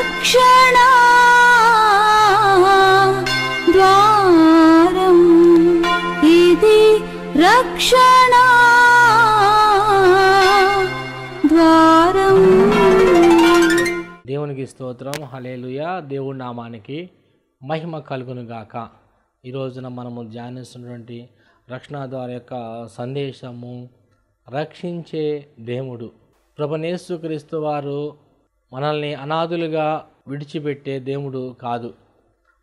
రక్షణ ద్వారం, ఇది రక్షణ ద్వారం. దేవునికి స్తోత్రం. హల్లెలూయా. దేవుడి నామానికి మహిమ కలుగును గాక. ఈ రోజున మనము ధ్యానిస్తున్నటువంటి రక్షణ ద్వారా యొక్క సందేశము రక్షించే దేవుడు. ప్రభువైన యేసుక్రీస్తు వారు మనల్ని అనాథులుగా విడిచిపెట్టే దేవుడు కాదు.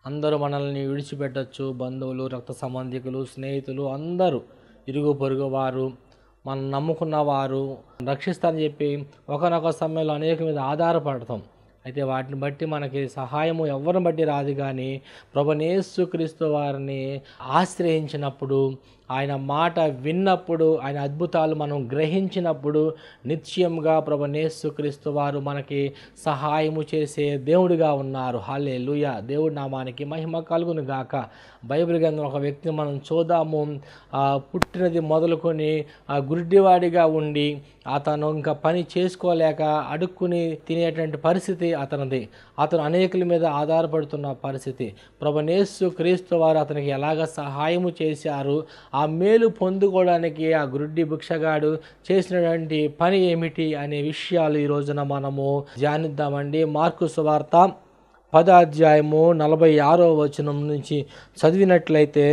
అందరూ మనల్ని విడిచిపెట్టచ్చు. బంధువులు, రక్త సంబంధికులు, స్నేహితులు, అందరూ ఇరుగు పొరుగు వారు, మనం నమ్ముకున్న వారు రక్షిస్తారని చెప్పి ఒకనొక సమయంలో అనేక మీద ఆధారపడతాం. అయితే వాటిని బట్టి మనకి సహాయము ఎవరిని బట్టి రాదు. కానీ ప్రభువైన యేసుక్రీస్తు వారిని ఆశ్రయించినప్పుడు, ఆయన మాట విన్నప్పుడు, ఆయన అద్భుతాలు మనం గ్రహించినప్పుడు నిశ్చయంగా ప్రభువైన యేసుక్రీస్తు వారు మనకి సహాయము చేసే దేవుడిగా ఉన్నారు. హల్లెలూయా. దేవుడి నామానికి మహిమ కలుగును గాక. బైబిల్ గ్రంథం ఒక వ్యక్తిని మనం చూద్దాము. పుట్టినది మొదలుకొని గుడ్డివాడిగా ఉండి అతను ఇంకా పని చేసుకోలేక అడుక్కుని తినేటువంటి పరిస్థితి అతనిది. అతను అనేకుల మీద ఆధారపడుతున్న పరిస్థితి. ప్రభువైన యేసుక్రీస్తు వారు అతనికి ఎలాగ సహాయము చేశారు, ఆ మేలు పొందుకోవడానికి ఆ గుడ్డి భిక్షగాడు చేసినటువంటి పని ఏమిటి అనే విషయాలు ఈ రోజున మనము ధ్యానిద్దామండి. మార్కు సువార్త 10వ అధ్యాయము 46వ వచనం నుంచి చదివినట్లయితే,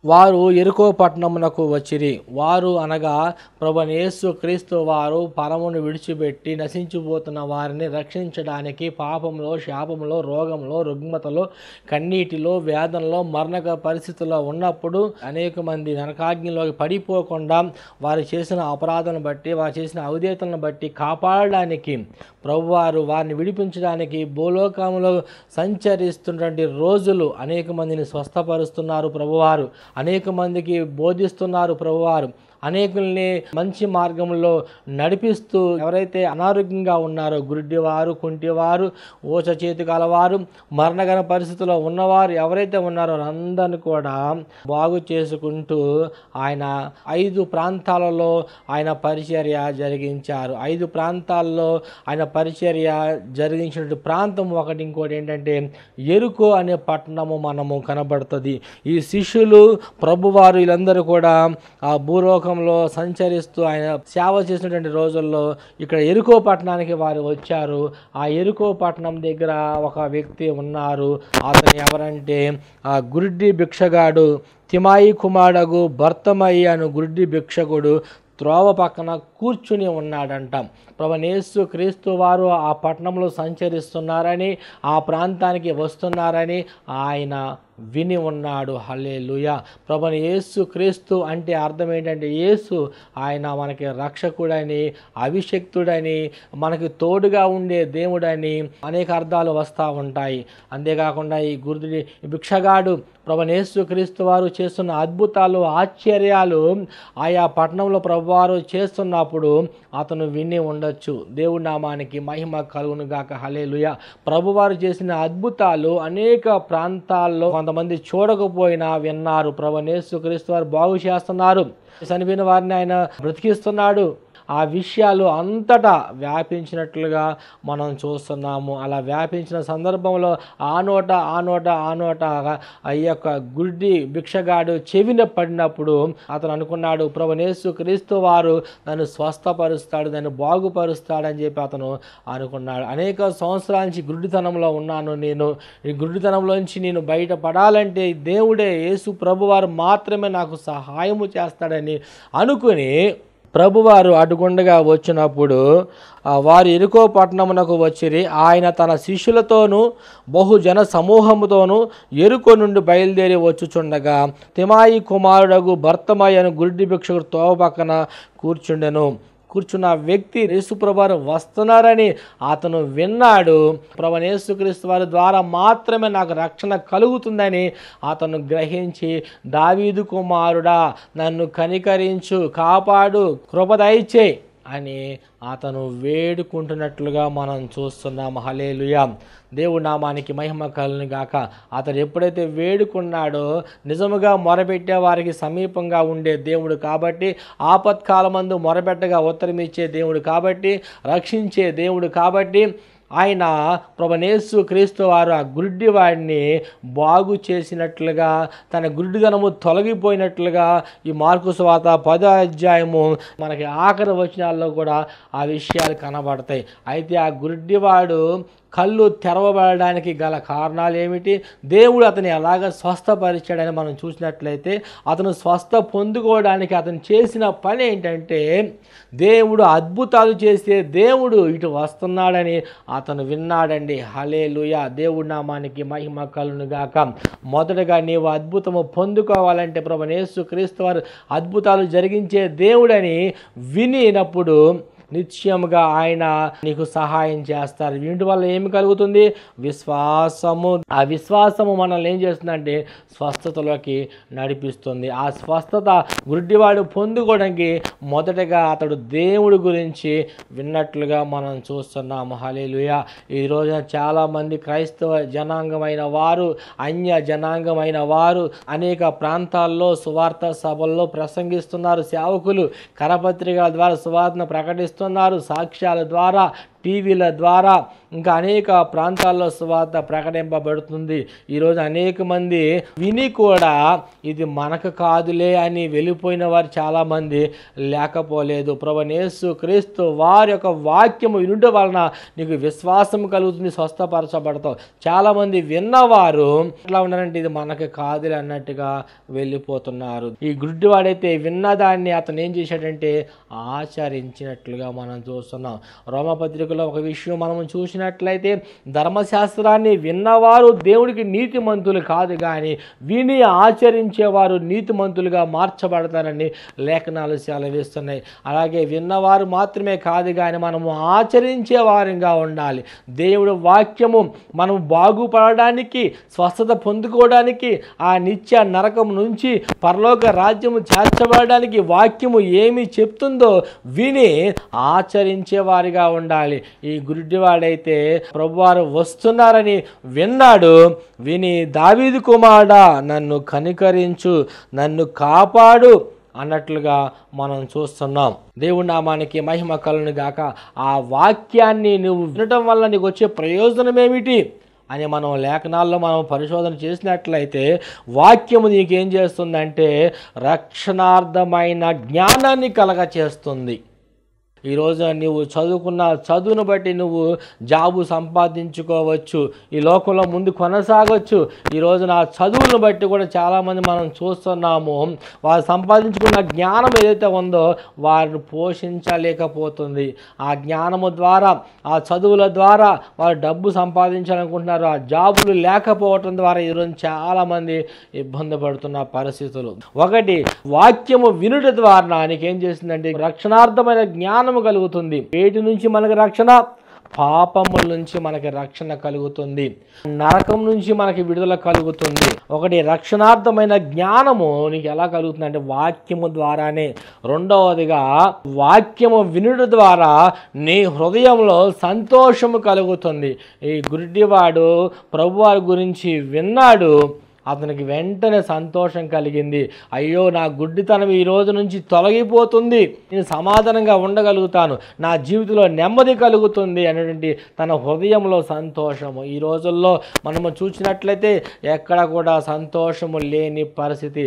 వారు యెరికో పట్టణమునకు వచ్చిరి. వారు అనగా ప్రభువైన యేసుక్రీస్తు వారు పరమును విడిచిపెట్టి నశించిపోతున్న వారిని రక్షించడానికి పాపంలో, శాపంలో, రోగంలో, రుగ్మతలో, కన్నీటిలో, వేదనలో, మరణక పరిస్థితుల్లో ఉన్నప్పుడు అనేక మంది నరకాగ్నిలోకి పడిపోకుండా వారు చేసిన అపరాధాలను బట్టి, వారు చేసిన అవిధేయతలను బట్టి కాపాడడానికి ప్రభువారు వారిని విడిపించడానికి భూలోకంలో సంచరిస్తున్నటువంటి రోజులు అనేక మందిని స్వస్థపరుస్తున్నారు ప్రభువారు. అనేక మందికి బోధిస్తున్నారు ప్రభువారు. అనేకుల్ని మంచి మార్గంలో నడిపిస్తూ, ఎవరైతే అనారోగ్యంగా ఉన్నారో, గుడ్డివారు, కుంటివారు, ఓచ చేతి కలవారు, మరణగణ పరిస్థితిలో ఉన్నవారు ఎవరైతే ఉన్నారో అందరిని కూడా బాగు చేసుకుంటూ ఆయన 5 ప్రాంతాలలో ఆయన పరిచర్య జరిగించారు. 5 ప్రాంతాల్లో ఆయన పరిచర్య జరిగించిన ప్రాంతం ఒకటి. ఇంకోటి ఏంటంటే యెరికో అనే పట్టణము మనము కనబడుతుంది. ఈ శిష్యులు, ప్రభువారు వీళ్ళందరూ కూడా ఆ భూలోకంలో సంచరిస్తూ ఆయన సేవ చేసినటువంటి రోజుల్లో ఇక్కడ యెరికో పట్టణానికి వారు వచ్చారు. ఆ యెరికో పట్టణం దగ్గర ఒక వ్యక్తి ఉన్నారు. అతను ఎవరంటే ఆ గుడ్డి భిక్షగాడు, తిమాయి కుమారుడు బర్తమయి అను గుడ్డి భిక్షకుడు త్రోవ పక్కన కూర్చుని ఉన్నాడంట. ప్రభువైన యేసుక్రీస్తు వారు ఆ పట్టణంలో సంచరిస్తున్నారని, ఆ ప్రాంతానికి వస్తున్నారని ఆయన విని ఉన్నాడు. హల్లెలూయా. ప్రభువైన యేసుక్రీస్తు అంటే అర్థం ఏంటంటే యేసు ఆయన మనకి రక్షకుడని, అభిషక్తుడని, మనకి తోడుగా ఉండే దేవుడని అనేక అర్థాలు వస్తూ ఉంటాయి. అంతేకాకుండా ఈ గుర్తుడి భిక్షగాడు ప్రభువైన యేసుక్రీస్తు వారు చేస్తున్న అద్భుతాలు, ఆశ్చర్యాలు ఆయా పట్టణంలో ప్రభువారు చేస్తున్నప్పుడు అతను విని ఉండొచ్చు. దేవుడి నామానికి మహిమ కలుగును గాక. హల్లెలూయా. ప్రభువారు చేసిన అద్భుతాలు అనేక ప్రాంతాల్లో కొంతమంది చూడకపోయినా విన్నారు. ప్రభువైన యేసుక్రీస్తు వారు బాగు చేస్తున్నారు, చనిపోయిన వారిని ఆయన బ్రతికిస్తున్నాడు. ఆ విషయాలు అంతటా వ్యాపించినట్లుగా మనం చూస్తున్నాము. అలా వ్యాపించిన సందర్భంలో ఆ నోట ఆ యొక్క గుడ్డి భిక్షగాడు చెవిన పడినప్పుడు అతను అనుకున్నాడు, ప్రభువైన యేసుక్రీస్తు వారు నన్ను స్వస్థపరుస్తాడు, నన్ను బాగుపరుస్తాడని చెప్పి అతను అనుకున్నాడు. అనేక సంవత్సరాల నుంచి గుడ్డితనంలో ఉన్నాను, నేను ఈ గుడ్డితనంలోంచి నేను బయటపడాలంటే దేవుడే, యేసు ప్రభువారు మాత్రమే నాకు సహాయము చేస్తాడని అనుకుని ప్రభువారు అడుగుండగా వచ్చినప్పుడు వారు యెరికో పట్టణమునకు వచ్చిరి. ఆయన తన శిష్యులతోనూ బహుజన సమూహముతోనూ యెరికో నుండి బయలుదేరి వచ్చుచుండగా తిమాయి కుమారుడగు బర్తమయి అను గుడ్డి భిక్షకుడు తోవ పక్కన కూర్చున్న వ్యక్తి యేసుప్రభువారు వస్తున్నారని అతను విన్నాడు. ప్రభువైన యేసుక్రీస్తు వారి ద్వారా మాత్రమే నాకు రక్షణ కలుగుతుందని అతను గ్రహించి, దావీదు కుమారుడా నన్ను కనికరించు, కాపాడు, కృప దయచేయి అని అతను వేడుకుంటున్నట్లుగా మనం చూస్తున్నాం. హల్లెలూయా. దేవుడి నామానికి మహిమ కలుగును గాక. అతడు ఎప్పుడైతే వేడుకున్నాడో నిజముగా మొరపెట్టే వారికి సమీపంగా ఉండే దేవుడు కాబట్టి, ఆపత్కాలమందు మొరపెట్టగా ఉత్తరమిచ్చే దేవుడు కాబట్టి, రక్షించే దేవుడు కాబట్టి ఆయన ప్రభునేసు క్రీస్తు వారు ఆ గుడ్డివాడిని బాగు చేసినట్లుగా, తన గుడ్డిదనము తొలగిపోయినట్లుగా ఈ మార్కు సువార్త 10వ అధ్యాయము మనకి ఆఖరి వచనాల్లో కూడా ఆ విషయాలు కనబడతాయి. అయితే ఆ గుడ్డివాడు కళ్ళు తెరవబడడానికి గల కారణాలు ఏమిటి? దేవుడు అతని ఎలాగ స్వస్థపరిచాడని మనం చూసినట్లయితే, అతను స్వస్థ పొందుకోవడానికి అతను చేసిన పని ఏంటంటే, దేవుడు అద్భుతాలు చేసే దేవుడు ఇటు వస్తున్నాడని అతను విన్నాడండి. హల్లెలూయా, దేవుడి నామానికి మహిమ కలుగును గాక. మొదటగా నీవు అద్భుతము పొందుకోవాలంటే ప్రభువైన యేసు క్రీస్తు వారు అద్భుతాలు జరిగించే దేవుడని వినినప్పుడు నిశ్చయముగా ఆయన నీకు సహాయం చేస్తారు. వీటి వల్ల ఏమి కలుగుతుంది? విశ్వాసము. ఆ విశ్వాసము మనల్ని ఏం చేస్తుందంటే స్వస్థతలోకి నడిపిస్తుంది. ఆ స్వస్థత గుడ్డివాడు పొందుకోవడానికి మొదటగా అతడు దేవుడి గురించి విన్నట్లుగా మనం చూస్తున్నాము. హల్లెలూయా. ఈ రోజున చాలామంది క్రైస్తవ జనాంగమైన వారు, అన్య జనాంగమైన వారు అనేక ప్రాంతాల్లో సువార్త సభల్లో ప్రసంగిస్తున్నారు. సేవకులు కరపత్రికల ద్వారా సువార్తను ప్రకటిస్తున్నారు. సాక్ష్యాల ద్వారా, టీవీల ద్వారా, ఇంకా అనేక ప్రాంతాల్లో సువార్త ప్రకటింపబడుతుంది. ఈరోజు అనేక మంది విని కూడా ఇది మనకు కాదులే అని వెళ్ళిపోయిన వారు చాలామంది లేకపోలేదు. ప్రభువైన యేసు క్రీస్తు వారి యొక్క వాక్యము వినుట వలన నీకు విశ్వాసం కలుగుతుంది, స్వస్థపరచబడతావు. చాలామంది విన్నవారు ఎట్లా ఉన్నారంటే ఇది మనకు కాదులే అన్నట్టుగా వెళ్ళిపోతున్నారు. ఈ గుడ్డివాడైతే విన్నదాన్ని అతను ఏం చేశాడంటే ఆచరించినట్లుగా మనం చూస్తున్నాం. రోమపత్రికలో ఒక విషయం మనం చూసినట్లయితే, ధర్మశాస్త్రాన్ని విన్నవారు దేవుడికి నీతిమంతులు కాదు, కానీ విని ఆచరించేవారు నీతిమంతులుగా మార్చబడతారని లేఖనాలు సెలవిస్తున్నాయి. అలాగే విన్నవారు మాత్రమే కాదు, కానీ మనము ఆచరించే వారంగా ఉండాలి. దేవుడి వాక్యము మనం బాగుపడడానికి, స్వస్థత పొందుకోవడానికి, ఆ నిత్య నరకం నుంచి పరలోక రాజ్యము చేర్చబడడానికి వాక్యము ఏమి చెప్తుందో విని ఆచరించే వారిగా ఉండాలి. ఈ గుడ్డివాడైతే ప్రభువారు వస్తున్నారని విన్నాడు. విని దావీదు కుమారుడా నన్ను కనికరించు, నన్ను కాపాడు అన్నట్లుగా మనం చూస్తున్నాం. దేవుడి నామానికి మహిమ కలుగును గాక. ఆ వాక్యాన్ని నువ్వు వినటం వల్ల నీకు వచ్చే ప్రయోజనం ఏమిటి అని మనం లేఖనాల్లో మనం పరిశోధన చేసినట్లయితే, వాక్యము నీకేం చేస్తుందంటే రక్షణార్థమైన జ్ఞానాన్ని కలగచేస్తుంది. ఈరోజు నువ్వు చదువుకున్న చదువును బట్టి నువ్వు జాబు సంపాదించుకోవచ్చు, ఈ లోకంలో ముందు కొనసాగవచ్చు. ఈరోజు నా చదువులను బట్టి కూడా చాలామంది మనం చూస్తున్నాము, వారు సంపాదించుకున్న జ్ఞానం ఏదైతే ఉందో వారిని పోషించలేకపోతుంది. ఆ జ్ఞానము ద్వారా, ఆ చదువుల ద్వారా వారు డబ్బు సంపాదించాలనుకుంటున్నారు. ఆ జాబులు లేకపోవటం ద్వారా ఈరోజు చాలామంది ఇబ్బంది పడుతున్న పరిస్థితులు. ఒకటి, వాక్యము వినుట ద్వారా నీకేం చేస్తుందంటే రక్షణార్థమైన జ్ఞానం కలుగుతుంది. వేటి నుంచి మనకు రక్షణ? పాపముల నుంచి మనకి రక్షణ కలుగుతుంది, నరకం నుంచి మనకి విడుదల కలుగుతుంది. ఒకటి, రక్షణార్థమైన జ్ఞానము నీకు ఎలా కలుగుతుంది అంటే వాక్యము ద్వారానే. రెండవదిగా, వాక్యము వినుట ద్వారా నీ హృదయంలో సంతోషము కలుగుతుంది. ఈ గుడ్డివాడు ప్రభువారి గురించి విన్నాడు, అతనికి వెంటనే సంతోషం కలిగింది. అయ్యో, నా గుడ్డితనం ఈ రోజు నుంచి తొలగిపోతుంది, నేను సమాధానంగా ఉండగలుగుతాను, నా జీవితంలో నెమ్మది కలుగుతుంది అనేటువంటి తన హృదయంలో సంతోషము. ఈ రోజుల్లో మనము చూసినట్లయితే ఎక్కడ కూడా సంతోషము లేని పరిస్థితి,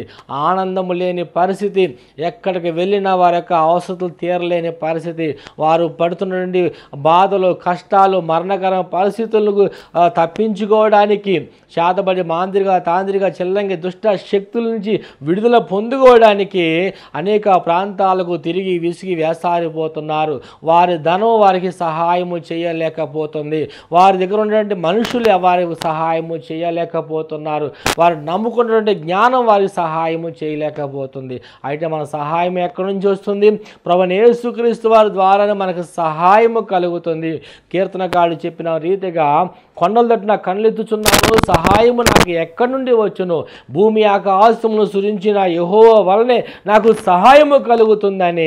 ఆనందము లేని పరిస్థితి, ఎక్కడికి వెళ్ళినా వారి యొక్క అవసరాలు తీరలేని పరిస్థితి, వారు పడుతున్నటువంటి బాధలు, కష్టాలు, మరణకర పరిస్థితులకు తప్పించుకోవడానికి శాతబడి మాంత్రిక చెల్లంగి దుష్ట శక్తుల నుంచి విడుదల పొందుకోవడానికి అనేక ప్రాంతాలకు తిరిగి విసిగి వేసారిపోతున్నారు. వారి ధనం వారికి సహాయము చేయలేకపోతుంది, వారి దగ్గర ఉన్నటువంటి మనుషులు వారికి సహాయము చేయలేకపోతున్నారు, వారు నమ్ముకున్నటువంటి జ్ఞానం వారికి సహాయము చేయలేకపోతుంది. అయితే మన సహాయం ఎక్కడి నుంచి వస్తుంది? ప్రభువైన యేసుక్రీస్తు వారి ద్వారానే మనకు సహాయము కలుగుతుంది. కీర్తనకారుడు చెప్పిన రీతిగా, కొండలు తట్టిన కళ్ళెత్తుచున్నాను, సహాయము నాకు ఎక్కడి నుండి వచ్చును? భూమి ఆకాశమును సృజించిన యెహోవా వలనే నాకు సహాయము కలుగుతుందని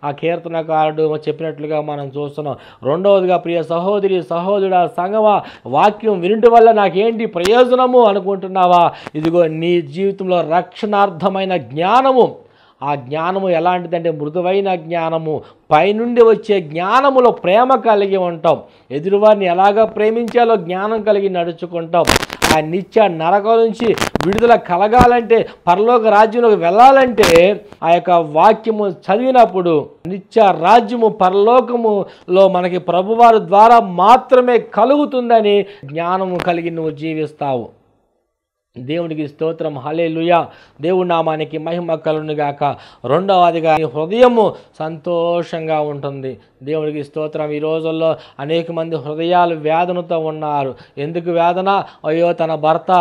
ఆ కీర్తనకారుడు చెప్పినట్లుగా మనం చూస్తున్నాం. రెండవదిగా, ప్రియ సహోదరి సహోదరుడా, సంగమా, వాక్యం వినుట వల్ల నాకేంటి ప్రయోజనము అనుకుంటున్నావా? ఇదిగో నీ జీవితంలో రక్షణార్థమైన జ్ఞానము, ఆ జ్ఞానము ఎలాంటిదంటే మృదువైన జ్ఞానము, పైనుండి వచ్చే జ్ఞానములో ప్రేమ కలిగి ఉంటాం. ఎదురువారిని ఎలాగ ప్రేమించాలో జ్ఞానం కలిగి నడుచుకుంటాం. ఆ నిత్య నరకం నుంచి విడుదల కలగాలంటే, పరలోక రాజ్యంలోకి వెళ్ళాలంటే ఆ యొక్క వాక్యము చదివినప్పుడు నిత్య రాజ్యము పరలోకములో మనకి ప్రభువారి ద్వారా మాత్రమే కలుగుతుందని జ్ఞానము కలిగి నువ్వు జీవిస్తావు. దేవునికి స్తోత్రం, హల్లెలూయా. దేవుడి నామానికి మహిమ కలుగును గాక. రెండవదిగా నీ హృదయము సంతోషంగా ఉంటుంది. దేవుడికి స్తోత్రం. ఈ రోజుల్లో అనేక మంది హృదయాలు వేదనతో ఉన్నారు. ఎందుకు వేదన? అయ్యో తన భర్త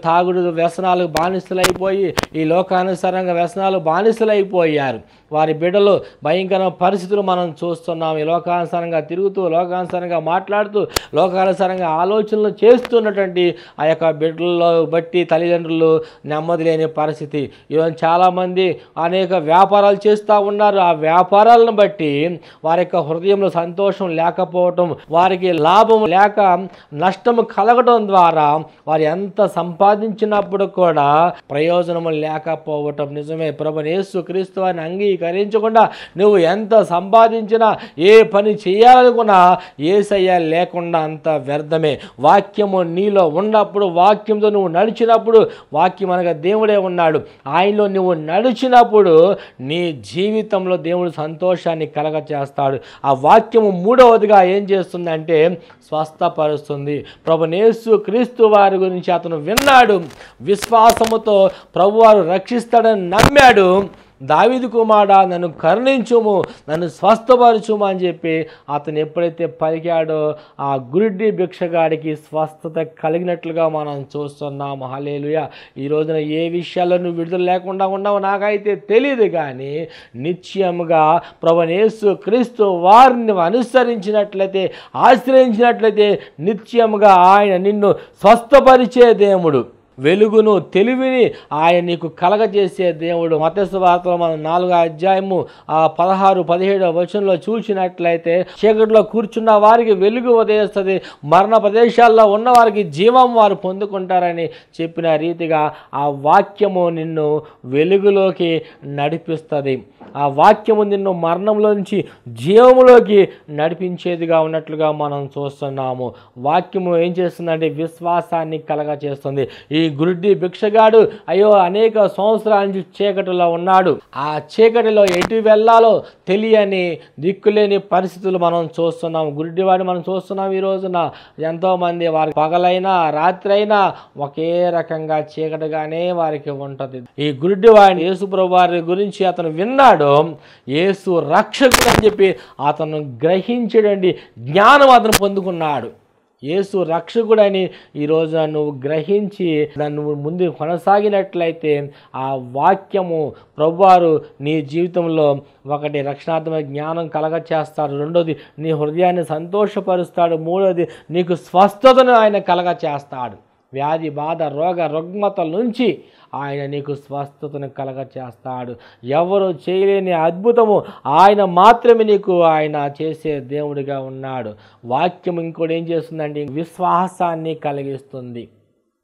తాగుడు వ్యసనాలకు బానిసలైపోయి, ఈ లోకానుసారంగా వ్యసనాలు బానిసలైపోయారు. వారి బిడ్డలు భయంకర పరిస్థితులు మనం చూస్తున్నాం. ఈ లోకానుసారంగా తిరుగుతూ, లోకానుసారంగా మాట్లాడుతూ, లోకానుసారంగా ఆలోచనలు చేస్తున్నటువంటి ఆ యొక్క బిడ్డల్లో బట్టి తల్లిదండ్రులు నెమ్మది లేని పరిస్థితి. ఈరోజు చాలామంది అనేక వ్యాపారాలు చేస్తూ ఉన్నారు. ఆ వ్యాపారాలను బట్టి వారి యొక్క హృదయంలో సంతోషం లేకపోవటం, వారికి లాభం లేక నష్టము కలగడం ద్వారా వారు ఎంత సంపాదించినప్పుడు కూడా ప్రయోజనము లేకపోవటం నిజమే. ప్రభువైన యేసుక్రీస్తు వారిని అంగీకరించకుండా నువ్వు ఎంత సంపాదించినా, ఏ పని చేయాలనుకున్నా యేసయ్య లేకుండా అంత వ్యర్థమే. వాక్యము నీలో ఉన్నప్పుడు, వాక్యంతో నువ్వు నడిచినప్పుడు, వాక్యం అనగా దేవుడే ఉన్నాడు, ఆయనలో నువ్వు నడిచినప్పుడు నీ జీవితంలో దేవుడు సంతోషాన్ని కలగ చేస్తాడు. ఆ వాక్యము మూడవదిగా ఏం చేస్తుందంటే స్వస్థపరుస్తుంది. ప్రభువైన యేసుక్రీస్తు వారి గురించి అతను విన్నాడు, విశ్వాసముతో ప్రభువారు రక్షిస్తాడని నమ్మాడు. దావీదు కుమారుడా నన్ను కరుణించుము, నన్ను స్వస్థపరచుము అని చెప్పి అతను ఎప్పుడైతే పలికాడో ఆ గురుడి భిక్షగాడికి స్వస్థత కలిగినట్లుగా మనం చూస్తున్నాము. హల్లెలూయా. ఈ రోజున ఏ విషయాల్లో నువ్వు విడుదల లేకుండా ఉన్నావో నాకైతే తెలియదు, కానీ నిశ్చయముగా ప్రభువైన యేసుక్రీస్తు వారిని అనుసరించినట్లయితే, ఆశ్రయించినట్లయితే నిత్యముగా ఆయన నిన్ను స్వస్థపరిచే దేవుడు. వెలుగును, తెలివిని ఆయన నీకు కలగజేసే దేవుడు. మత్తయి సువార్తలో మనం 4వ అధ్యాయము 16-17 వచనంలో చూసినట్లయితే, చీకటిలో కూర్చున్న వారికి వెలుగు ఉదయిస్తుంది, మరణ ప్రదేశాల్లో ఉన్న వారికి జీవం వారు పొందుకుంటారని చెప్పిన రీతిగా ఆ వాక్యము నిన్ను వెలుగులోకి నడిపిస్తుంది. ఆ వాక్యము నిన్ను మరణంలోంచి జీవములోకి నడిపించేదిగా ఉన్నట్లుగా మనం చూస్తున్నాము. వాక్యము ఏం చేస్తుందంటే విశ్వాసాన్ని కలగ చేస్తుంది. ఈ గురుడి భిక్షగాడు అనేక సంవత్సరాల నుంచి చీకటిలో ఉన్నాడు. ఆ చీకటిలో ఎటు వెళ్ళాలో తెలియని, దిక్కులేని పరిస్థితులు మనం చూస్తున్నాం. గురుడివాడిని మనం చూస్తున్నాం. ఈ రోజున ఎంతోమంది వారి పగలైనా రాత్రి అయినా ఒకే రకంగా చీకటిగానే వారికి ఉంటుంది. ఈ గురుడివాడిని యేసు ప్రభు వారి గురించి అతను విన్నాడు, యేసు రక్షకుడు అని చెప్పి అతను గ్రహించడండి, జ్ఞానం అతను పొందుకున్నాడు. యేసు రక్షకుడని ఈరోజు నువ్వు గ్రహించి దాన్ని నువ్వు ముందు కొనసాగినట్లయితే ఆ వాక్యము ప్రభువారు నీ జీవితంలో ఒకటి రక్షణాత్మక జ్ఞానం కలగ చేస్తాడు, రెండోది నీ హృదయాన్ని సంతోషపరుస్తాడు, మూడోది నీకు స్వస్థతను ఆయన కలగ చేస్తాడు. వ్యాధి బాధ రోగ రుగ్మతల నుంచి ఆయన నీకు స్వస్థతను కలగ చేస్తాడు. ఎవరు చేయలేని అద్భుతము ఆయన మాత్రమే నీకు ఆయన చేసే దేవుడిగా ఉన్నాడు. వాక్యం ఇంకోటి ఏం చేస్తుందండి? విశ్వాసాన్ని కలిగిస్తుంది.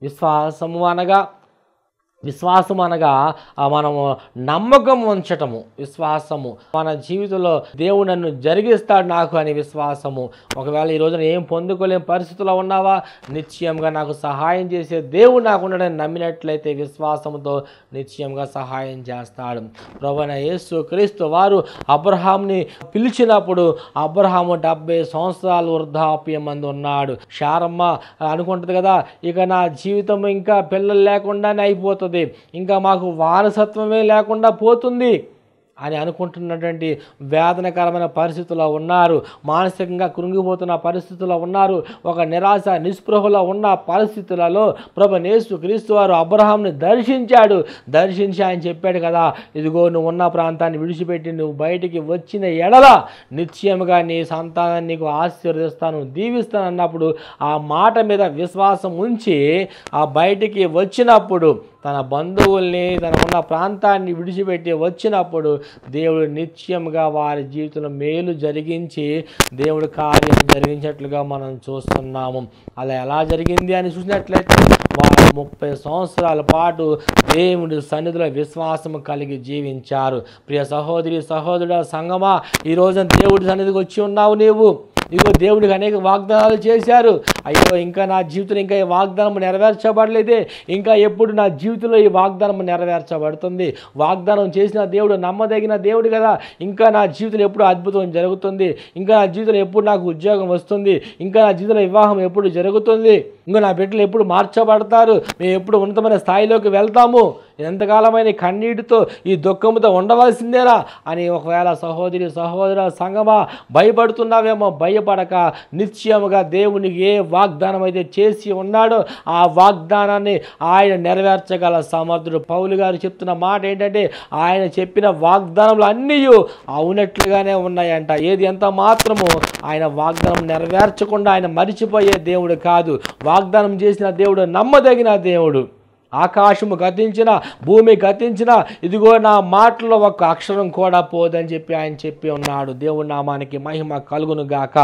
విశ్వాసం అనగా మనము నమ్మకం ఉంచటము. విశ్వాసము మన జీవితంలో దేవుడు నన్ను జరిగిస్తాడు నాకు అని విశ్వాసము. ఒకవేళ ఈ రోజున ఏం పొందుకోలేని పరిస్థితుల్లో ఉన్నావా, నిశ్చయంగా నాకు సహాయం చేసే దేవుడు నాకు ఉండడని నమ్మినట్లయితే విశ్వాసముతో నిశ్చయంగా సహాయం చేస్తాడు. ప్రభువైన యేసుక్రీస్తు వారు అబ్రహాంని పిలిచినప్పుడు అబ్రహాము 70 సంవత్సరాలు వృద్ధాప్యం మంది ఉన్నాడు. శారమ్మ అనుకుంటుంది కదా, ఇక నా జీవితం ఇంకా పిల్లలు లేకుండానే అయిపోతుంది, ఇంకా మాకు వారసత్వమే లేకుండా పోతుంది అని అనుకుంటున్నటువంటి వేదనకరమైన పరిస్థితుల్లో ఉన్నారు. మానసికంగా కృంగిపోతున్న పరిస్థితుల్లో ఉన్నారు. ఒక నిరాశ నిస్పృహలో ఉన్న పరిస్థితులలో ప్రభువైన యేసుక్రీస్తు వారు అబ్రహాంని దర్శించి ఆయన చెప్పాడు కదా, ఇదిగో నువ్వు ఉన్న ప్రాంతాన్ని విడిచిపెట్టి నువ్వు బయటికి వచ్చిన ఎడల నిశ్చయముగా నీ సంతానాన్ని నీకు ఆశీర్వదిస్తాను, దీవిస్తాను అన్నప్పుడు ఆ మాట మీద విశ్వాసం ఉంచి ఆ బయటికి వచ్చినప్పుడు, తన బంధువుల్ని తన ఉన్న ప్రాంతాన్ని విడిచిపెట్టి వచ్చినప్పుడు దేవుడు నిత్యంగా వారి జీవితంలో మేలు జరిగించి దేవుడు కార్యం జరిగించినట్లుగా మనం చూస్తున్నాము. అలా ఎలా జరిగింది అని చూసినట్లయితే వారు 30 సంవత్సరాల పాటు దేవుడి సన్నిధిలో విశ్వాసం కలిగి జీవించారు. ప్రియ సహోదరి సహోదరుడా సంగమా, ఈ రోజున దేవుడి సన్నిధికి వచ్చి ఉన్నావు నీవు. ఇదిగో దేవుడికి అనేక వాగ్దానాలు చేశారు. అయ్యో ఇంకా నా జీవితంలో ఇంకా ఈ వాగ్దానం నెరవేర్చబడలేదే, ఇంకా ఎప్పుడు నా జీవితంలో ఈ వాగ్దానం నెరవేర్చబడుతుంది? వాగ్దానం చేసిన దేవుడు నమ్మదగిన దేవుడు కదా. ఇంకా నా జీవితంలో ఎప్పుడు అద్భుతం జరుగుతుంది, ఇంకా నా జీవితంలో ఎప్పుడు నాకు ఉద్యోగం వస్తుంది, ఇంకా నా జీవితంలో వివాహం ఎప్పుడు జరుగుతుంది, ఇంకా నా బిడ్డలు ఎప్పుడు మార్చబడతారు, మేము ఎప్పుడు ఉన్నతమైన స్థాయిలోకి వెళ్తాము, ఎంతకాలమైన కన్నీటితో ఈ దుఃఖంతో ఉండవలసిందేనా అని ఒకవేళ సహోదరి సహోదర సంగమా భయపడుతున్నావేమో, భయపడక నిశ్చయముగా దేవునికి ఏ వాగ్దానం అయితే చేసి ఉన్నాడో ఆ వాగ్దానాన్ని ఆయన నెరవేర్చగల సమర్థుడు. పౌలు గారు చెప్తున్న మాట ఏంటంటే ఆయన చెప్పిన వాగ్దానములు అన్నీ అవునట్లుగానే ఉన్నాయంట. ఏది ఎంత మాత్రము ఆయన వాగ్దానం నెరవేర్చకుండా ఆయన మరిచిపోయే దేవుడు కాదు. వాగ్దానం చేసిన దేవుడు నమ్మదగిన దేవుడు. ఆకాశము గతించిన, భూమి గతించిన, ఇదిగో నా మాటల్లో ఒక్క అక్షరం కూడా పోదని చెప్పి ఆయన చెప్పి ఉన్నాడు. దేవుడి నామానికి మహిమ కలుగును గాక.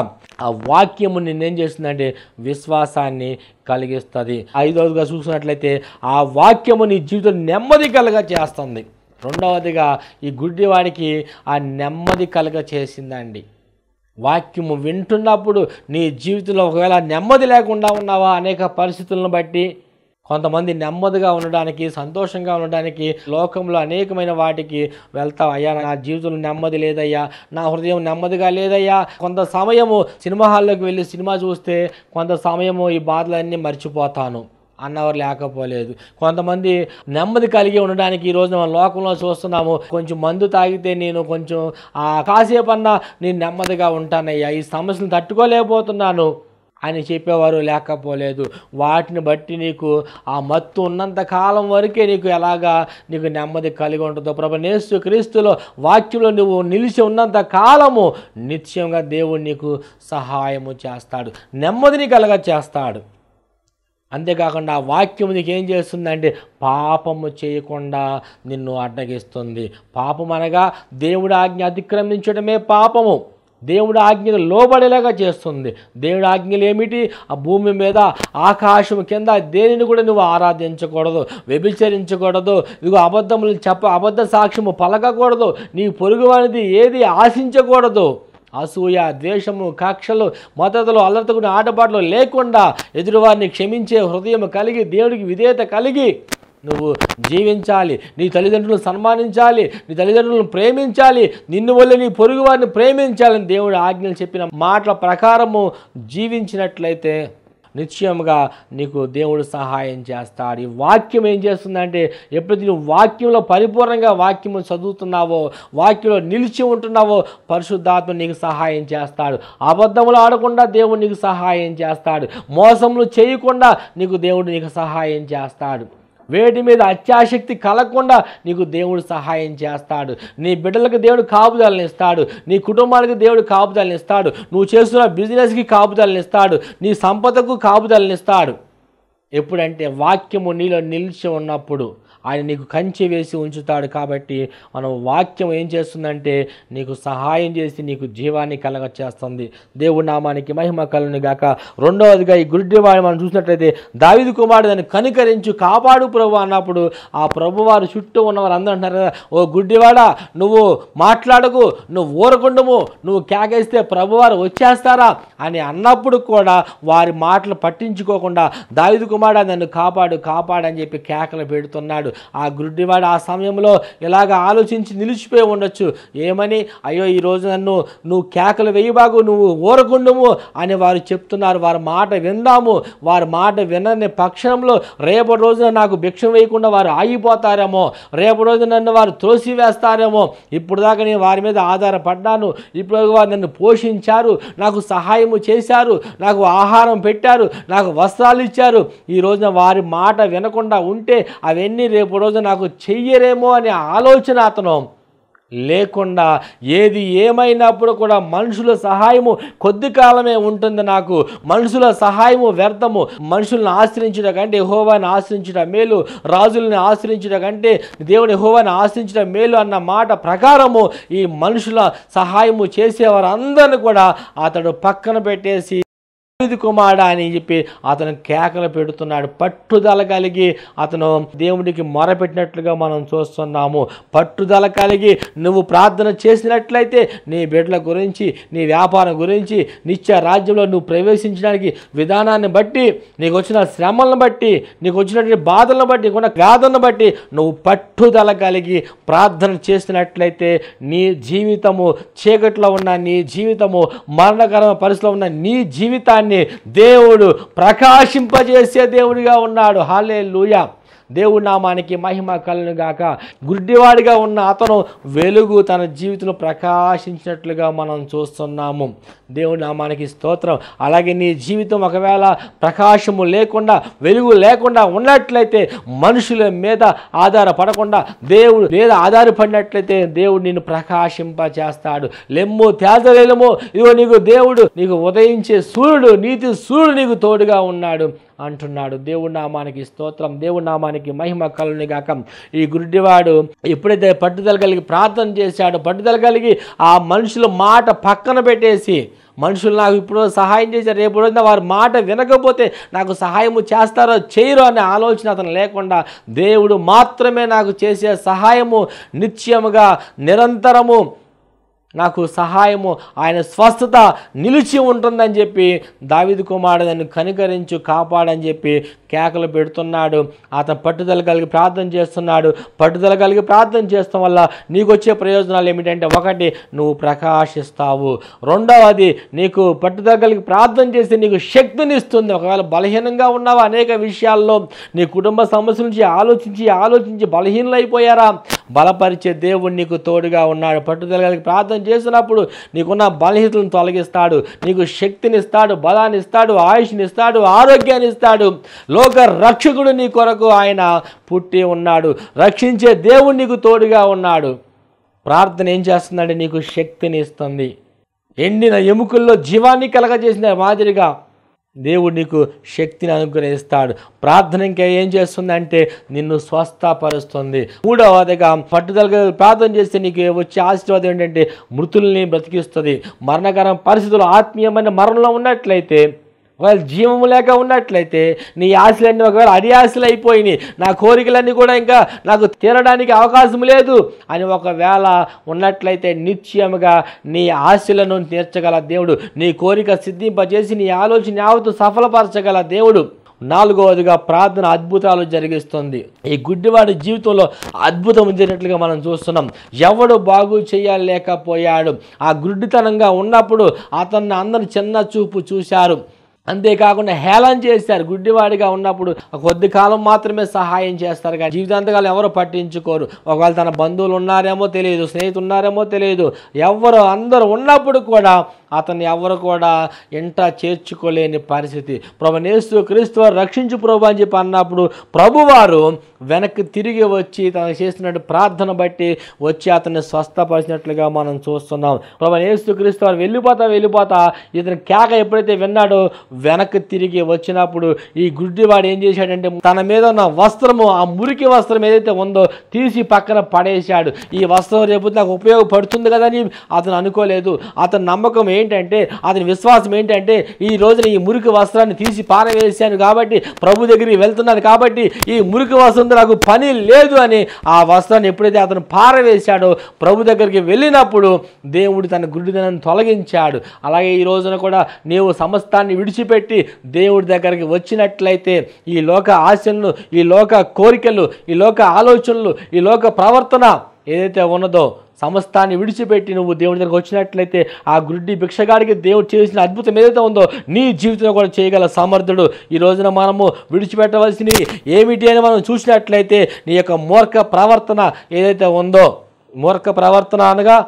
ఆ వాక్యము నిన్నేం చేస్తుందంటే విశ్వాసాన్ని కలిగిస్తుంది. 5వదిగా చూసినట్లయితే ఆ వాక్యము నీ జీవితం నెమ్మది కలగ చేస్తుంది. 2వదిగా ఈ గుడ్డివాడికి ఆ నెమ్మది కలగ చేసిందండి. వాక్యము వింటున్నప్పుడు నీ జీవితంలో ఒకవేళ నెమ్మది లేకుండా ఉన్నావా, అనేక పరిస్థితులను బట్టి కొంతమంది నెమ్మదిగా ఉండడానికి, సంతోషంగా ఉండడానికి లోకంలో అనేకమైన వాటికి వెళ్తావు. అయ్యా నా జీవితంలో నెమ్మది లేదయ్యా, నా హృదయం నెమ్మదిగా లేదయ్యా. కొంత సమయము సినిమా హాల్లోకి వెళ్ళి సినిమా చూస్తే కొంత సమయము ఈ బాధలన్నీ మర్చిపోతాను అన్నవారు లేకపోలేదు. కొంతమంది నెమ్మది కలిగి ఉండడానికి ఈ రోజు మనం లోకంలో చూస్తున్నాము, కొంచెం మందు తాగితే నేను కొంచెం కాసేపన్నా నేను నెమ్మదిగా ఉంటానయ్యా, ఈ సమస్యను తట్టుకోలేకపోతున్నాను అని చెప్పేవారు లేకపోలేదు. వాటిని బట్టి నీకు ఆ మత్తు ఉన్నంత కాలం వరకే నీకు ఎలాగా నీకు నెమ్మది కలిగి ఉంటుందో, ప్రభువైన యేసు క్రీస్తులో వాక్యంలో నువ్వు నిలిచి ఉన్నంత కాలము నిత్యంగా దేవుడు నీకు సహాయము చేస్తాడు, నెమ్మదిని కలగ చేస్తాడు. అంతేకాకుండా ఆ వాక్యం నీకు ఏం చేస్తుందంటే పాపము చేయకుండా నిన్ను అడ్డగిస్తుంది. పాపం అనగా దేవుడి ఆజ్ఞ అతిక్రమించడమే పాపము. దేవుడి ఆజ్ఞలు లోబడేలాగా చేస్తుంది. దేవుడి ఆజ్ఞలు ఏమిటి? ఆ భూమి మీద ఆకాశం కింద దేనిని కూడా నువ్వు ఆరాధించకూడదు, వ్యభిచరించకూడదు, ఇదిగో అబద్ధ సాక్ష్యము పలకకూడదు, నీ పొరుగువానిది ఏది ఆశించకూడదు, అసూయ, ద్వేషము, కక్షలు, మద్దతులు, అలర్తకుని ఆటపాటలు లేకుండా ఎదురువారిని క్షమించే హృదయం కలిగి దేవుడికి విధేయత కలిగి నువ్వు జీవించాలి. నీ తల్లిదండ్రులను సన్మానించాలి, నీ తల్లిదండ్రులను ప్రేమించాలి, నిన్ను వల్ల నీ పొరుగు వారిని ప్రేమించాలని దేవుడు ఆజ్ఞలు చెప్పిన మాటల ప్రకారము జీవించినట్లయితే నిశ్చయంగా నీకు దేవుడు సహాయం చేస్తాడు. ఈ వాక్యం ఏం చేస్తుందంటే ఎప్పుడైతే నువ్వు వాక్యంలో పరిపూర్ణంగా వాక్యము చదువుతున్నావో, వాక్యంలో నిలిచి ఉంటున్నావో పరిశుద్ధాత్మ నీకు సహాయం చేస్తాడు. అబద్ధములు ఆడకుండా దేవుడు నీకు సహాయం చేస్తాడు. మోసములు చేయకుండా దేవుడు నీకు సహాయం చేస్తాడు. వేటి మీద అత్యాసక్తి కలగకుండా నీకు దేవుడు సహాయం చేస్తాడు. నీ బిడ్డలకు దేవుడు కాపుదలను ఇస్తాడు, నీ కుటుంబానికి దేవుడు కాపుదలను ఇస్తాడు, నువ్వు చేస్తున్న బిజినెస్కి కాపుదలను ఇస్తాడు, నీ సంపదకు కాపుదలను ఇస్తాడు. ఎప్పుడంటే వాక్యము నీలో నిలిచి ఉన్నప్పుడు ఆయన నీకు కంచె వేసి ఉంచుతాడు. కాబట్టి మనం వాక్యం ఏం చేస్తుందంటే నీకు సహాయం చేసి నీకు జీవాన్ని కలగ చేస్తుంది. దేవుడి నామానికి మహిమ కలుగును గాక. 2వదిగా ఈ గుడ్డివాడు మనం చూసినట్లయితే దావీదు కుమారుడు దాన్ని కనికరించి కాపాడు ప్రభు అన్నప్పుడు ఆ ప్రభువారు చుట్టూ ఉన్నవారు అందరూ అంటారు కదా, ఓ గుడ్డివాడా నువ్వు మాట్లాడకు, నువ్వు ఊరకుండము, నువ్వు కేకేస్తే ప్రభువారు వచ్చేస్తారా అని అన్నప్పుడు కూడా వారి మాటలు పట్టించుకోకుండా దావీదు కుమారుడు నన్ను కాపాడని చెప్పి కేకలు పెడుతున్నాడు. ఆ గుడ్డివాడు ఆ సమయంలో ఇలాగ ఆలోచించి నిలిచిపోయి ఉండొచ్చు. ఏమని? అయ్యో ఈరోజు నువ్వు కేకలు వేయబాగు, నువ్వు ఊరకుండము అని వారు చెప్తున్నారు. వారి మాట విందాము. వారి మాట వినని పక్షంలో రేపటి రోజున నాకు భిక్షం వేయకుండా వారు ఆగిపోతారేమో, రేపటి రోజున నన్ను వారు త్రోసివేస్తారేమో. ఇప్పుడు దాకా నేను వారి మీద ఆధారపడ్డాను, ఇప్పుడు వారు నన్ను పోషించారు, నాకు సహాయము చేశారు, నాకు ఆహారం పెట్టారు, నాకు వస్త్రాలు ఇచ్చారు. ఈ రోజున వారి మాట వినకుండా ఉంటే అవన్నీ రేపు రోజు నాకు చెయ్యరేమో అనే ఆలోచన అతను లేకుండా ఏది ఏమైనప్పుడు కూడా మనుషుల సహాయము కొద్ది కాలమే ఉంటుంది, నాకు మనుషుల సహాయము వ్యర్థము, మనుషులను ఆశ్రయించడం కంటే యెహోవాను ఆశ్రయించడం మేలు, రాజులను ఆశ్రయించడం కంటే దేవుని యెహోవాను ఆశ్రయించడం మేలు అన్న మాట ప్రకారము ఈ మనుషుల సహాయము చేసేవారందరిని కూడా అతడు పక్కన పెట్టేసి దావీదు కుమారుడా అని చెప్పి అతను కేకలు పెడుతున్నాడు. పట్టుదల కలిగి అతను దేవుడికి మొరపెట్టినట్లుగా మనం చూస్తున్నాము. పట్టుదల కలిగి నువ్వు ప్రార్థన చేసినట్లయితే నీ బిడ్డల గురించి, నీ వ్యాపారం గురించి, నిత్య రాజ్యంలో నువ్వు ప్రవేశించడానికి విధానాన్ని బట్టి, నీకు వచ్చిన శ్రమలను బట్టి, నీకు వచ్చినటువంటి బాధలను బట్టి, నీకున్న వ్యాధులను బట్టి నువ్వు పట్టుదల కలిగి ప్రార్థన చేసినట్లయితే నీ జీవితము చీకట్లో ఉన్న నీ జీవితము, మరణకరమైన పరిస్థితిలో ఉన్న నీ జీవితాన్ని దేవుడు ప్రకాశింపజేసే దేవుడిగా ఉన్నాడు. హల్లెలూయా. దేవుడి నామానికి మహిమ కలుగును గాక. గుడ్డివాడిగా ఉన్న అతను వెలుగు తన జీవితంలో ప్రకాశించినట్లుగా మనం చూస్తున్నాము. దేవుడి నామానికి స్తోత్రం. అలాగే నీ జీవితం ఒకవేళ ప్రకాశము లేకుండా, వెలుగు లేకుండా ఉన్నట్లయితే, మనుషుల మీద ఆధారపడకుండా దేవుడు మీద ఆధారపడినట్లయితే దేవుడు నిన్ను ప్రకాశింపచేస్తాడు. లెమ్ము తేజలేము, ఇదిగో నీకు దేవుడు, నీకు ఉదయించే సూర్యుడు, నీతి సూర్యుడు నీకు తోడుగా ఉన్నాడు అంటున్నాడు. దేవుడి నామానికి స్తోత్రం. దేవుడి నామానికి మహిమ కలుగును గాక. ఈ గుడ్డివాడు ఎప్పుడైతే పట్టుదల కలిగి ప్రార్థన చేశాడో, పట్టుదల కలిగి ఆ మనుషుల మాట పక్కన పెట్టేసి, మనుషులు నాకు ఇప్పుడు సహాయం చేశారు, రేపు రోజున వారి మాట వినకపోతే నాకు సహాయము చేస్తారో చేయరో అనే ఆలోచన అతను లేకుండా, దేవుడు మాత్రమే నాకు చేసే సహాయము, నిత్యముగా నిరంతరము నాకు సహాయము, ఆయన స్వస్థత నిలిచి ఉంటుందని చెప్పి దావీదు కుమారుడు నన్ను కనికరించు, కాపాడని చెప్పి కేకలు పెడుతున్నాడు. అతను పట్టుదల కలిగి ప్రార్థన చేస్తున్నాడు. పట్టుదల కలిగి ప్రార్థన చేస్తాం వల్ల నీకు వచ్చే ప్రయోజనాలు ఏమిటంటే, ఒకటి, నువ్వు ప్రకాశిస్తావు. రెండవది, నీకు పట్టుదల కలిగి ప్రార్థన చేస్తే నీకు శక్తిని ఇస్తుంది. ఒకవేళ బలహీనంగా ఉన్నావు, అనేక విషయాల్లో నీ కుటుంబ సమస్యల నుంచి ఆలోచించి బలహీనలైపోయారా, బలపరిచే దేవుడు నీకు తోడుగా ఉన్నాడు. పట్టుదల కలిగి ప్రార్థన చేసినప్పుడు నీకున్న బలహీనతలను తొలగిస్తాడు, నీకు శక్తినిస్తాడు, బలాన్ని ఇస్తాడు, ఆయుష్ని ఇస్తాడు, ఆరోగ్యాన్ని ఇస్తాడు. లోక రక్షకుడు నీ కొరకు ఆయన పుట్టి ఉన్నాడు. రక్షించే దేవుడు నీకు తోడుగా ఉన్నాడు. ప్రార్థన ఏం చేస్తుందంటే నీకు శక్తిని ఇస్తుంది. ఎండిన ఎముకల్లో జీవాన్ని కలగజేసిన మాదిరిగా దేవుడు నీకు శక్తిని అనుగ్రహిస్తాడు. ప్రార్థన ఇంకా ఏం చేస్తుందంటే నిన్ను స్వస్థపరుస్తుంది. మూడవదిగా పట్టుదలగా ప్రార్థన చేస్తే నీకు వచ్చే ఆశీర్వాదం ఏంటంటే మృతుల్ని బ్రతికిస్తుంది. మరణకర పరిస్థితులు, ఆత్మీయమైన మరణంలో ఉన్నట్లయితే, ఒకవేళ జీవము లేక ఉన్నట్లయితే, నీ ఆశలన్నీ ఒకవేళ అడియాశలు అయిపోయినాయి, నా కోరికలన్నీ కూడా ఇంకా నాకు తీరడానికి అవకాశం లేదు అని ఒకవేళ ఉన్నట్లయితే, నిశ్చయముగా నీ ఆశలను తీర్చగల దేవుడు, నీ కోరిక సిద్ధింపజేసి నీ ఆలోచన యావత్తు సఫలపరచగల దేవుడు. నాలుగవదిగా ప్రార్థన అద్భుతాలు జరిగిస్తుంది. ఈ గుడ్డివాడి జీవితంలో అద్భుతం జరిగినట్లుగా మనం చూస్తున్నాం. ఎవడు బాగు చేయలేకపోయాడు. ఆ గుడ్డితనంగా ఉన్నప్పుడు అతన్ని అందరూ చిన్న చూపు చూశారు. అంతేకాకుండా హేళన చేశారు. గుడ్డివాడిగా ఉన్నప్పుడు కొద్ది కాలం మాత్రమే సహాయం చేస్తారు, కానీ జీవితాంతకాలం ఎవరు పట్టించుకోరు. ఒకవేళ తన బంధువులు ఉన్నారేమో తెలియదు, స్నేహితులు ఉన్నారేమో తెలియదు, ఎవరు అందరూ ఉన్నప్పుడు కూడా అతన్ని ఎవరు కూడా ఎంట చేర్చుకోలేని పరిస్థితి. ప్రభు యేసు క్రీస్తు వారు రక్షించు ప్రభు అని చెప్పి అన్నప్పుడు ప్రభువారు వెనక్కి తిరిగి వచ్చి తను చేస్తున్నట్టు ప్రార్థన బట్టి వచ్చి అతన్ని స్వస్థపరిచినట్లుగా మనం చూస్తున్నాం. ప్రభు యేసు క్రీస్తు వారు వెళ్ళిపోతా ఇతని కేక ఎప్పుడైతే విన్నాడో వెనక్కి తిరిగి వచ్చినప్పుడు ఈ గుడ్డివాడు ఏం చేశాడంటే తన మీద ఉన్న వస్త్రము, ఆ మురికి వస్త్రం ఏదైతే ఉందో తీసి పక్కన పడేశాడు. ఈ వస్త్రం రేపు నాకు ఉపయోగపడుతుంది కదా అని అతను అనుకోలేదు. అతని నమ్మకం ఏంటంటే, అతని విశ్వాసం ఏంటంటే, ఈ రోజున ఈ మురికి వస్త్రాన్ని తీసి పారవేశాను కాబట్టి, ప్రభు దగ్గరికి వెళ్తున్నాను కాబట్టి ఈ మురికి వస్త్రంతో నాకు పని లేదు అని ఆ వస్త్రాన్ని ఎప్పుడైతే అతను పారవేశాడో ప్రభు దగ్గరికి వెళ్ళినప్పుడు దేవుడు తన గుడ్డితనాన్ని తొలగించాడు. అలాగే ఈ రోజున కూడా నీవు సమస్తాన్ని విడిచిపెట్టి దేవుడి దగ్గరికి వచ్చినట్లయితే ఈ లోక ఆశలను, ఈ లోక కోరికలు, ఈ లోక ఆలోచనలు, ఈ లోక ప్రవర్తన ఏదైతే ఉన్నదో సమస్తాన్ని విడిచిపెట్టి నువ్వు దేవుడి దగ్గరకు వచ్చినట్లయితే ఆ గుడ్డి భిక్షగాడికి దేవుడు చేసిన అద్భుతం ఏదైతే ఉందో నీ జీవితంలో కూడా చేయగల సమర్థుడు. ఈ రోజున మనము విడిచిపెట్టవలసినవి ఏమిటి అని మనం చూసినట్లయితే నీ యొక్క మూర్ఖ ప్రవర్తన ఏదైతే ఉందో, మూర్ఖ ప్రవర్తన అనగా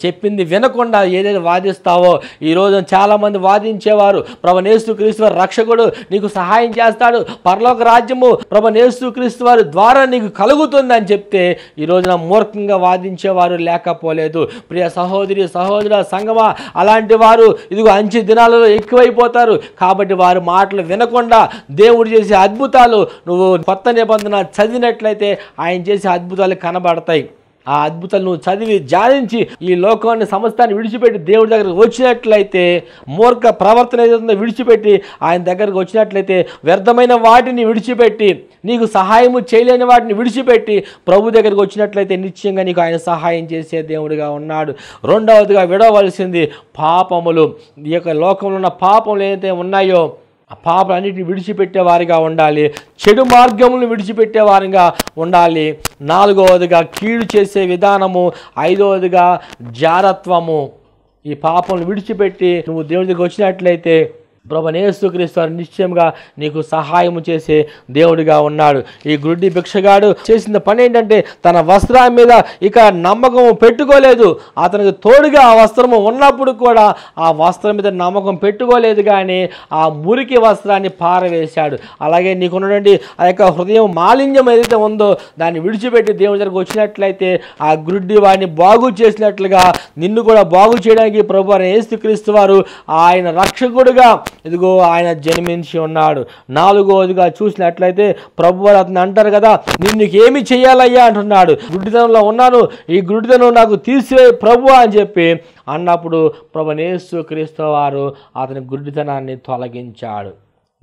చెప్పింది వినకుండా ఏదైతే వాదిస్తావో. ఈరోజు చాలామంది వాదించేవారు ప్రభు యేసు క్రీస్తు వారి రక్షకుడు నీకు సహాయం చేస్తాడు, పరలోక రాజ్యము ప్రభు యేసు క్రీస్తు వారి ద్వారా నీకు కలుగుతుందని చెప్తే ఈ రోజున మూర్ఖంగా వాదించేవారు లేకపోలేదు. ప్రియ సహోదరి సహోదర సంగమా, అలాంటి వారు ఇదిగో అంచె దినాలలో ఎక్కువైపోతారు. కాబట్టి వారి మాటలు వినకుండా దేవుడు చేసే అద్భుతాలు నువ్వు కొత్త నిబంధన చదివినట్లయితే ఆయన చేసే అద్భుతాలు కనబడతాయి. ఆ అద్భుతాలు నువ్వు చదివి ధ్యానించి ఈ లోకాన్ని సమస్తాన్ని విడిచిపెట్టి దేవుడి దగ్గరకు వచ్చినట్లయితే, మూర్ఖ ప్రవర్తన ఏదైతుందో విడిచిపెట్టి ఆయన దగ్గరకు వచ్చినట్లయితే, వ్యర్థమైన వాటిని విడిచిపెట్టి నీకు సహాయము చేయలేని వాటిని విడిచిపెట్టి ప్రభు దగ్గరికి వచ్చినట్లయితే నిశ్చయంగా నీకు ఆయన సహాయం చేసే దేవుడిగా ఉన్నాడు. రెండవదిగా విడవలసింది పాపములు. ఈ యొక్క లోకంలో ఉన్న పాపములు ఏదైతే ఉన్నాయో ఆ పాపాలన్నిటిని విడిచిపెట్టేవారిగా ఉండాలి. చెడు మార్గములను విడిచిపెట్టేవారిగా ఉండాలి. నాలుగవదిగా కీడు చేసే విధానము. ఐదవదిగా జారత్వము. ఈ పాపములను విడిచిపెట్టి నువ్వు దేవుడి దగ్గరికి వచ్చినట్లయితే ప్రభువైన యేసుక్రీస్తు వారు నిశ్చయంగా నీకు సహాయం చేసే దేవుడిగా ఉన్నాడు. ఈ గుడ్డి భిక్షగాడు చేసిన పని ఏంటంటే తన వస్త్రం మీద ఇక నమ్మకం పెట్టుకోలేదు. అతనికి తోడుగా ఆ వస్త్రము ఉన్నప్పుడు కూడా ఆ వస్త్రం మీద నమ్మకం పెట్టుకోలేదు, కానీ ఆ మురికి వస్త్రాన్ని పారవేశాడు. అలాగే నీకున్నటువంటి ఆ యొక్క హృదయం మాలిన్యం ఏదైతే ఉందో దాన్ని విడిచిపెట్టి దేవుడి దగ్గరకు వచ్చినట్లయితే ఆ గుడ్డి వాడిని బాగు చేసినట్లుగా నిన్ను కూడా బాగు చేయడానికి ప్రభువైన యేసుక్రీస్తు వారు ఆయన రక్షకుడుగా ఇదిగో ఆయన జన్మించి ఉన్నాడు. నాలుగవదిగా చూసినట్లయితే ప్రభువారు అతను అంటారు కదా, నిన్ను ఏమి చేయాలయ్యా అంటున్నాడు. గుడ్డితనంలో ఉన్నాను, ఈ గుడ్డితనం నాకు తీసివే ప్రభువా అని చెప్పి అన్నప్పుడు ప్రభువైన యేసుక్రీస్తు వారు అతని గుడ్డితనాన్ని తొలగించాడు.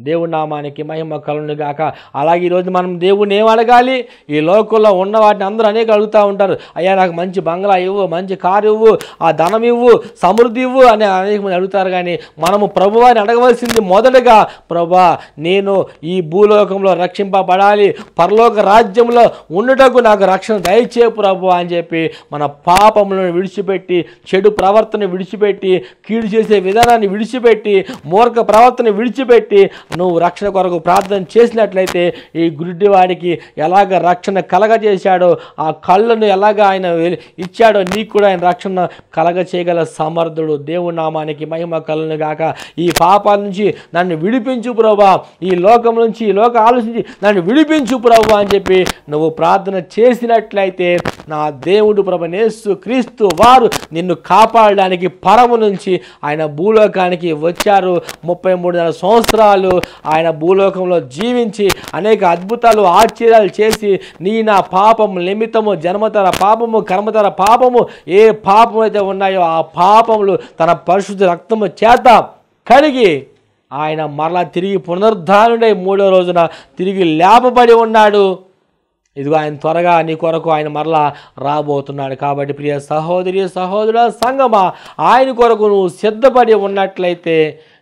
దేవుడి నామానికి మహిమ కలుగును గాక. అలాగే ఈరోజు మనం దేవుడిని ఏం అడగాలి? ఈ లోకంలో ఉన్న వాటిని అందరూ అనేక అడుగుతూ ఉంటారు. అయ్యా నాకు మంచి బంగ్లా ఇవ్వు, మంచి కారు ఇవ్వు, ఆ ధనం ఇవ్వు, సమృద్ధి ఇవ్వు అని అనేక మంది అడుగుతారు. కానీ మనము ప్రభువారిని అడగవలసింది మొదటగా, ప్రభువా నేను ఈ భూలోకంలో రక్షింపబడాలి, పరలోక రాజ్యంలో ఉండుటకు నాకు రక్షణ దయచే ప్రభువా అని చెప్పి మన పాపములను విడిచిపెట్టి, చెడు ప్రవర్తన విడిచిపెట్టి, కీడు చేసే విధానాన్ని విడిచిపెట్టి, మూర్ఖ ప్రవర్తన విడిచిపెట్టి నువ్వు రక్షణ కొరకు ప్రార్థన చేసినట్లయితే ఈ గుడ్డివాడికి ఎలాగ రక్షణ కలగజేశాడో, ఆ కళ్ళను ఎలాగ ఆయన ఇచ్చాడో నీకు కూడా ఆయన రక్షణ కలగ చేయగల సమర్థుడు. దేవుడి నామానికి మహిమ కలుగును గాక. ఈ పాపాల నుంచి నన్ను విడిపించు ప్రభువా, ఈ లోకం నుంచి, ఈ లోక ఆలోచించి నన్ను విడిపించు ప్రభువా అని చెప్పి నువ్వు ప్రార్థన చేసినట్లయితే నా దేవుడు ప్రభువైన యేసుక్రీస్తు వారు నిన్ను కాపాడడానికి పరము నుంచి ఆయన భూలోకానికి వచ్చారు. 33 సంవత్సరాలు ఆయన భూలోకంలో జీవించి అనేక అద్భుతాలు ఆశ్చర్యాలు చేసి నా పాపము నిమిత్తము, జన్మతర పాపము, కర్మతర పాపము, ఏ పాపం అయితే ఉన్నాయో ఆ పాపములు తన పరిశుద్ధ రక్తము చేత కడిగి ఆయన మరలా తిరిగి పునరుద్ధానుడై 3వ రోజున తిరిగి లేపబడి ఉన్నాడు. ఇదిగో ఆయన త్వరగా నీ కొరకు ఆయన మరలా రాబోతున్నాడు. కాబట్టి ప్రియ సహోదరి సహోదరుల సంగమా, ఆయన కొరకు నువ్వు సిద్ధపడి ఉన్నట్లయితే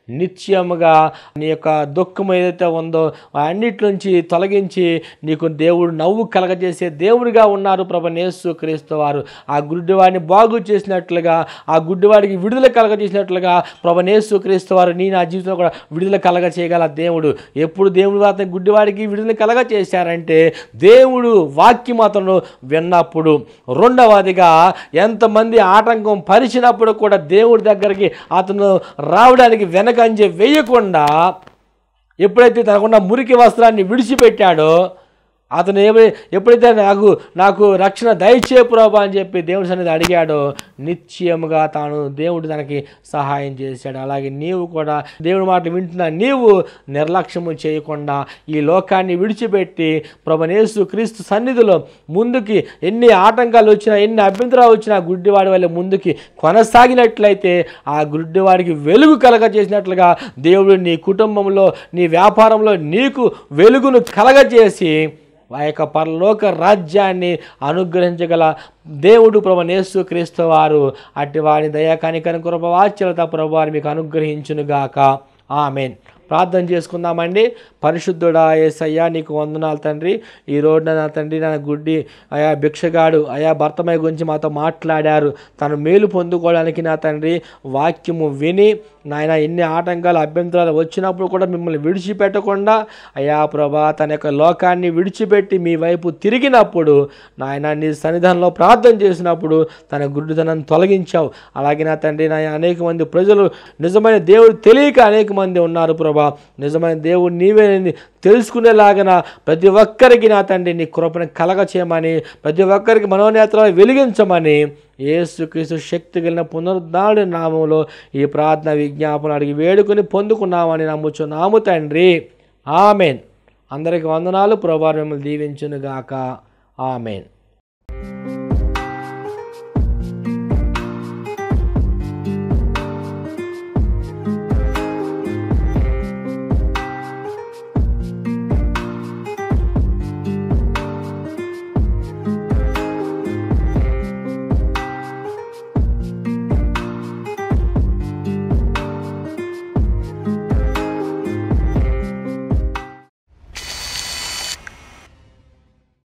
నిశ్చయముగా నీ యొక్క దుఃఖం ఏదైతే ఉందో అన్నిటి నుంచి తొలగించి నీకు దేవుడు నవ్వు కలగజేసే దేవుడిగా ఉన్నారు ప్రభువైన యేసుక్రీస్తు వారు. ఆ గుడ్డివాడిని బాగు చేసినట్లుగా, ఆ గుడ్డివాడికి విడుదల కలగజేసినట్లుగా ప్రభువైన యేసుక్రీస్తు వారు నా జీవితంలో కూడా విడుదల కలగ చేయగల దేవుడు. ఎప్పుడు దేవుడు అతని గుడ్డివాడికి విడుదల కలగ చేశారంటే దేవుడు వాక్యం అతను విన్నప్పుడు. రెండవదిగా ఎంతమంది ఆటంకం పరిచినప్పుడు కూడా దేవుడి దగ్గరికి అతను రావడానికి వెనకంజ వేయకుండా ఎప్పుడైతే తనకున్న మురికి వస్త్రాన్ని విడిచిపెట్టాడో, అతను ఎప్పుడైతే నాకు రక్షణ దయచే ప్రభువా అని చెప్పి దేవుడి సన్నిధి అడిగాడో నిశ్చయముగా దేవుడు తనకి సహాయం చేశాడు. అలాగే నీవు కూడా దేవుడి మాట వింటున్నా నీవు నిర్లక్ష్యము చేయకుండా ఈ లోకాన్ని విడిచిపెట్టి ప్రభువైన యేసుక్రీస్తు సన్నిధిలో ముందుకి ఎన్ని ఆటంకాలు వచ్చినా, ఎన్ని అభ్యంతరాలు వచ్చినా గుడ్డివాడి వల్ల ముందుకి కొనసాగినట్లయితే ఆ గుడ్డివాడికి వెలుగు కలగజేసినట్లుగా దేవుడు నీ కుటుంబంలో, నీ వ్యాపారంలో నీకు వెలుగును కలగజేసి ఆ యొక్క పరలోక రాజ్యాన్ని అనుగ్రహించగల దేవుడు ప్రభువైన యేసుక్రీస్తు వారు అట్టి వారి దయా కనికరం కృప వాత్సల్యత ప్రభువారు మీకు అనుగ్రహించునుగాక. ఆమేన్. ప్రార్థన చేసుకుందామండి. పరిశుద్ధుడా యేసయ్యా నీకు వందనాలు తండ్రి. ఈ రోజున నా తండ్రి నా గుడ్డి అయా భిక్షగాడు అయా భర్తమయ్య గురించి మాతో మాట్లాడారు. తను మేలు పొందుకోవడానికి నా తండ్రి వాక్యము విని నాయన ఎన్ని ఆటంకాలు అభ్యంతరాలు వచ్చినప్పుడు కూడా మిమ్మల్ని విడిచిపెట్టకుండా అయా ప్రభా తన యొక్క లోకాన్ని విడిచిపెట్టి మీ వైపు తిరిగినప్పుడు నాయన నీ సన్నిధానంలో ప్రార్థన చేసినప్పుడు తన గుడ్డితనాన్ని తొలగించావు. అలాగే నా తండ్రి నా అనేక మంది ప్రజలు నిజమైన దేవుడు తెలియక అనేక మంది ఉన్నారు ప్రభా. నిజమైన దేవుడు నీవే తెలుసుకునేలాగన ప్రతి ఒక్కరికి నా తండ్రి నీ కృపను కలగ చేయమని, ప్రతి ఒక్కరికి మనోనేత్రాలు వెలిగించమని యేసుక్రీస్తు శక్తి కలిగిన పునరుద్ధారణ నామములో ఈ ప్రార్థన విజ్ఞాపన అడిగి వేడుకొని పొందుకున్నామని నమ్ముచున్నాము తండ్రి. ఆమెన్. అందరికి వందనాలు. ప్రభువు మిమ్మల్ని దీవించునుగాక. ఆమెన్.